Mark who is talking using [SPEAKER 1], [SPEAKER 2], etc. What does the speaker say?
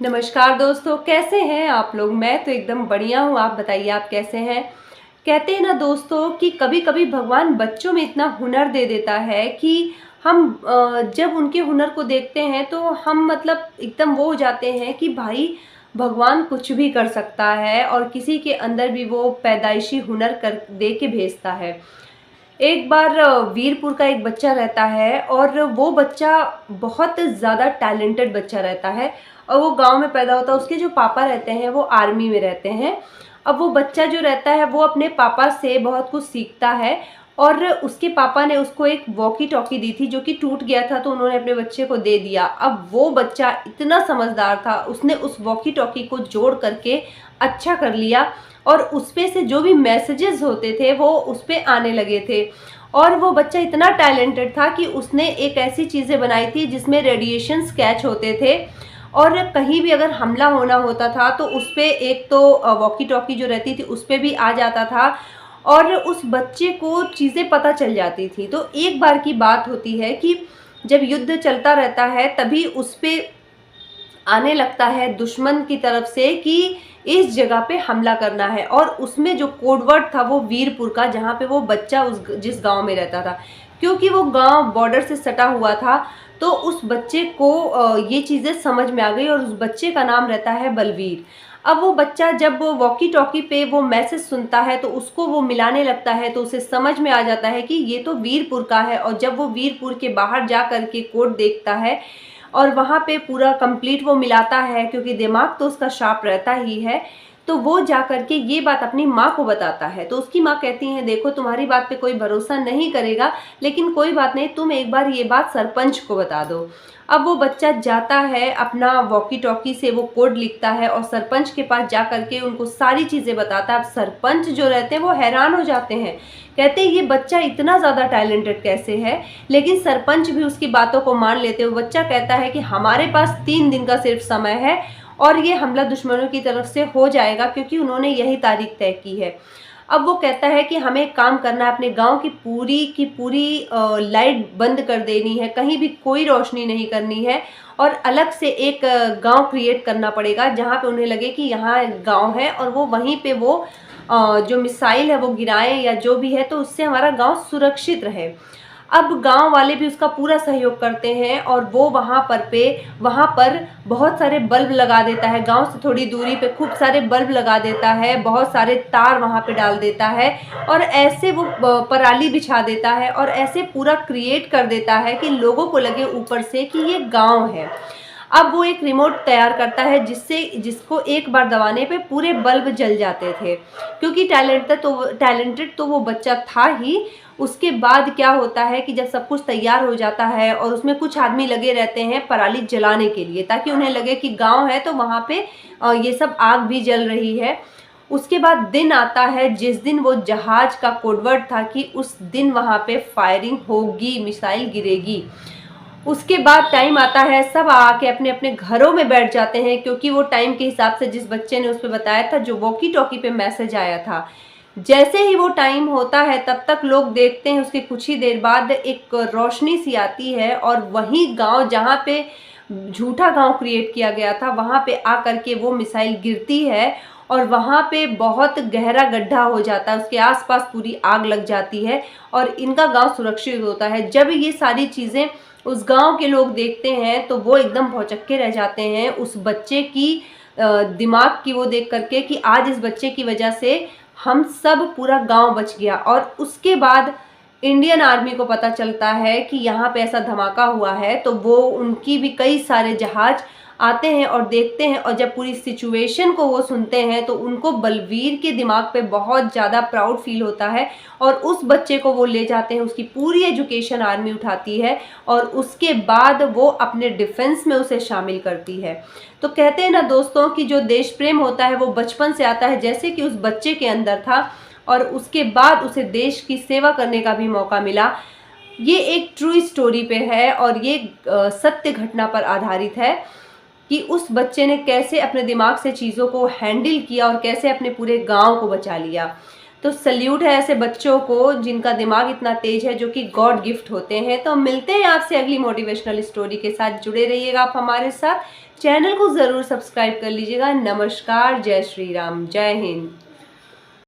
[SPEAKER 1] नमस्कार दोस्तों, कैसे हैं आप लोग। मैं तो एकदम बढ़िया हूँ। आप बताइए, आप कैसे हैं। कहते हैं ना दोस्तों कि कभी कभी भगवान बच्चों में इतना हुनर दे देता है कि हम जब उनके हुनर को देखते हैं तो हम मतलब एकदम वो हो जाते हैं कि भाई भगवान कुछ भी कर सकता है और किसी के अंदर भी वो पैदाइशी हुनर कर दे के भेजता है। एक बार वीरपुर का एक बच्चा रहता है और वो बच्चा बहुत ज़्यादा टैलेंटेड बच्चा रहता है और वो गांव में पैदा होता है। उसके जो पापा रहते हैं वो आर्मी में रहते हैं। अब वो बच्चा जो रहता है वो अपने पापा से बहुत कुछ सीखता है और उसके पापा ने उसको एक वॉकी टॉकी दी थी जो कि टूट गया था, तो उन्होंने अपने बच्चे को दे दिया। अब वो बच्चा इतना समझदार था, उसने उस वॉकी टॉकी को जोड़ करके अच्छा कर लिया और उस पे से जो भी मैसेजेस होते थे वो उस पे आने लगे थे। और वो बच्चा इतना टैलेंटेड था कि उसने एक ऐसी चीज़ें बनाई थी जिसमें रेडिएशंस कैच होते थे और कहीं भी अगर हमला होना होता था तो उस पे एक तो वॉकी टॉकी जो रहती थी उस पे भी आ जाता था और उस बच्चे को चीज़ें पता चल जाती थी। तो एक बार की बात होती है कि जब युद्ध चलता रहता है तभी उस पे आने लगता है दुश्मन की तरफ से कि इस जगह पे हमला करना है, और उसमें जो कोडवर्ड था वो वीरपुर का, जहाँ पे वो बच्चा उस जिस गांव में रहता था, क्योंकि वो गांव बॉर्डर से सटा हुआ था तो उस बच्चे को ये चीज़ें समझ में आ गई और उस बच्चे का नाम रहता है बलवीर। अब वो बच्चा जब वो वॉकी टॉकी पे वो मैसेज सुनता है तो उसको वो मिलाने लगता है, तो उसे समझ में आ जाता है कि ये तो वीरपुर का है। और जब वो वीरपुर के बाहर जा कर के कोड देखता है और वहाँ पे पूरा कंप्लीट वो मिलाता है, क्योंकि दिमाग तो उसका शार्प रहता ही है, तो वो जा करके ये बात अपनी माँ को बताता है। तो उसकी माँ कहती हैं, देखो तुम्हारी बात पे कोई भरोसा नहीं करेगा, लेकिन कोई बात नहीं, तुम एक बार ये बात सरपंच को बता दो। अब वो बच्चा जाता है, अपना वॉकी टॉकी से वो कोड लिखता है और सरपंच के पास जा करके उनको सारी चीज़ें बताता है। अब सरपंच जो रहते हैं वो हैरान हो जाते हैं, कहते हैं ये बच्चा इतना ज़्यादा टैलेंटेड कैसे है। लेकिन सरपंच भी उसकी बातों को मान लेते हुए बच्चा कहता है कि हमारे पास 3 दिन का सिर्फ समय है और ये हमला दुश्मनों की तरफ से हो जाएगा, क्योंकि उन्होंने यही तारीख तय की है। अब वो कहता है कि हमें काम करना है, अपने गांव की पूरी लाइट बंद कर देनी है, कहीं भी कोई रोशनी नहीं करनी है और अलग से एक गांव क्रिएट करना पड़ेगा जहां पे उन्हें लगे कि यहाँ गांव है और वो वहीं पे वो जो मिसाइल है वो गिराएं या जो भी है, तो उससे हमारा गांव सुरक्षित रहे। अब गांव वाले भी उसका पूरा सहयोग करते हैं और वो वहाँ पर बहुत सारे बल्ब लगा देता है, गांव से थोड़ी दूरी पे खूब सारे बल्ब लगा देता है, बहुत सारे तार वहाँ पे डाल देता है और ऐसे वो पराली बिछा देता है और ऐसे पूरा क्रिएट कर देता है कि लोगों को लगे ऊपर से कि ये गांव है। अब वो एक रिमोट तैयार करता है जिसको एक बार दबाने पे पूरे बल्ब जल जाते थे, क्योंकि टैलेंटेड तो वो बच्चा था ही। उसके बाद क्या होता है कि जब सब कुछ तैयार हो जाता है और उसमें कुछ आदमी लगे रहते हैं पराली जलाने के लिए, ताकि उन्हें लगे कि गांव है तो वहाँ पे ये सब आग भी जल रही है। उसके बाद दिन आता है जिस दिन वो जहाज का कोडवर्ड था कि उस दिन वहाँ पे फायरिंग होगी, मिसाइल गिरेगी। उसके बाद टाइम आता है, सब आके अपने अपने घरों में बैठ जाते हैं, क्योंकि वो टाइम के हिसाब से जिस बच्चे ने उस पर बताया था, जो वॉकी टॉकी पे मैसेज आया था, जैसे ही वो टाइम होता है तब तक लोग देखते हैं। उसके कुछ ही देर बाद एक रोशनी सी आती है और वही गांव जहाँ पे झूठा गांव क्रिएट किया गया था वहाँ पे आकर के वो मिसाइल गिरती है और वहाँ पे बहुत गहरा गड्ढा हो जाता है, उसके आसपास पूरी आग लग जाती है और इनका गांव सुरक्षित होता है। जब ये सारी चीज़ें उस गांव के लोग देखते हैं तो वो एकदम भौचक्के रह जाते हैं उस बच्चे की दिमाग की वो देख करके कि आज इस बच्चे की वजह से हम सब पूरा गांव बच गया। और उसके बाद इंडियन आर्मी को पता चलता है कि यहाँ पे ऐसा धमाका हुआ है, तो वो उनकी भी कई सारे जहाज आते हैं और देखते हैं, और जब पूरी सिचुएशन को वो सुनते हैं तो उनको बलवीर के दिमाग पे बहुत ज़्यादा प्राउड फील होता है और उस बच्चे को वो ले जाते हैं, उसकी पूरी एजुकेशन आर्मी उठाती है और उसके बाद वो अपने डिफेंस में उसे शामिल करती है। तो कहते हैं ना दोस्तों कि जो देश प्रेम होता है वो बचपन से आता है, जैसे कि उस बच्चे के अंदर था, और उसके बाद उसे देश की सेवा करने का भी मौका मिला। ये एक ट्रू स्टोरी पे है और ये सत्य घटना पर आधारित है कि उस बच्चे ने कैसे अपने दिमाग से चीज़ों को हैंडल किया और कैसे अपने पूरे गांव को बचा लिया। तो सल्यूट है ऐसे बच्चों को जिनका दिमाग इतना तेज है, जो कि गॉड गिफ्ट होते हैं। तो मिलते हैं आपसे अगली मोटिवेशनल स्टोरी के साथ, जुड़े रहिएगा आप हमारे साथ। चैनल को ज़रूर सब्सक्राइब कर लीजिएगा। नमस्कार, जय श्री राम, जय हिंद।